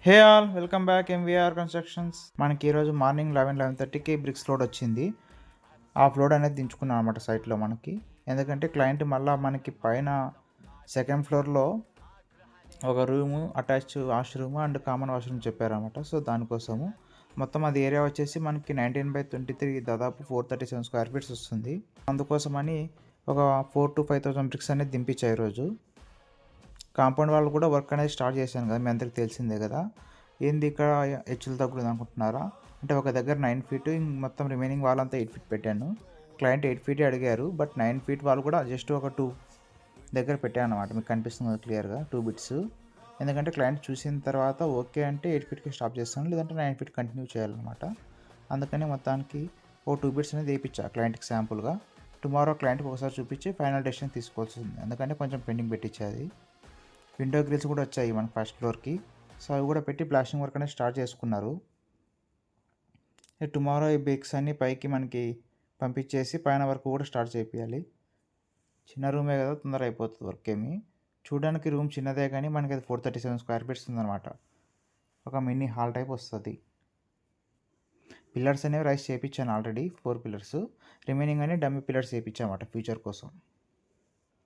Hey all welcome back MVR constructions. మనకి ఈరోజు morning 11:30కి bricks load వచ్చింది. ఆ ఫ్లోడ్ అనేది దించుకున్నాం అనమాట సైట్లో మనకి. ఎందుకంటే క్లయింట్ మళ్ళీ మనకి పైన సెకండ్ ఫ్లోర్లో ఒక room attach washroom and common washroom చెప్పారనమాట. సో దానికోసము మొత్తం అది ఏరియా వచ్చేసి మనకి 19/23 దాదాపు 437 స్క్వేర్ ఫీట్స్ వస్తుంది. అందుకోసమని ఒక 4,000 to 5,000 బ్రిక్స్ అనేది దింపించాయి ఈరోజు. కాంపౌండ్ వాళ్ళు కూడా వర్క్ అనేది స్టార్ట్ చేశాను కదా, మీ అందరికి తెలిసిందే కదా. ఏంది ఇక్కడ హెచ్చులు తగ్గుతుంది అనుకుంటున్నారా? అంటే ఒక దగ్గర 9 ఫీట్ మొత్తం రిమైనింగ్ వాళ్ళంతా 8 ఫీట్ పెట్టాను. క్లయింట్ 8 ఫీటే అడిగారు, బట్ 9 ఫీట్ వాళ్ళు కూడా జస్ట్ ఒక 2 దగ్గర పెట్టాను అనమాట. మీకు కనిపిస్తుంది క్లియర్గా 2 బిట్స్. ఎందుకంటే క్లయింట్ చూసిన తర్వాత ఓకే అంటే 8 ఫీట్కి స్టాప్ చేస్తాను, లేదంటే 9 ఫీట్ కంటిన్యూ చేయాలన్నమాట. అందుకని మొత్తానికి ఓ 2 బిట్స్ అనేది వేయించా క్లయింట్కి శాంపుల్గా. టుమారో క్లయింట్కి ఒకసారి చూపించి ఫైనల్ డెసిషన్ తీసుకోవాల్సింది, ఎందుకంటే కొంచెం పెండింగ్ పెట్టించేది. విండో గ్రిల్స్ కూడా వచ్చాయి మన ఫస్ట్ ఫ్లోర్కి. సో అవి కూడా పెట్టి ప్లాస్టింగ్ వర్క్ అనేది స్టార్ట్ చేసుకున్నారు. టుమారో ఈ బ్రిక్స్ అన్నీ పైకి మనకి పంపించేసి పైన వర్క్ కూడా స్టార్ట్ చేయాలి. చిన్న రూమే కదా, తొందర అయిపోతుంది వర్క్. ఏమి చూడడానికి రూమ్ చిన్నదే కానీ మనకి అది 437 స్క్వేర్ ఫీట్స్ ఉందన్నమాట. ఒక మినీ హాల్ టైప్ వస్తుంది. పిల్లర్స్ అనేవి రైస్ చేయించాను ఆల్రెడీ 4 పిల్లర్స్. రిమైనింగ్ అని డమ్మీ పిల్లర్స్ చేయించామన్నమాట ఫ్యూచర్ కోసం.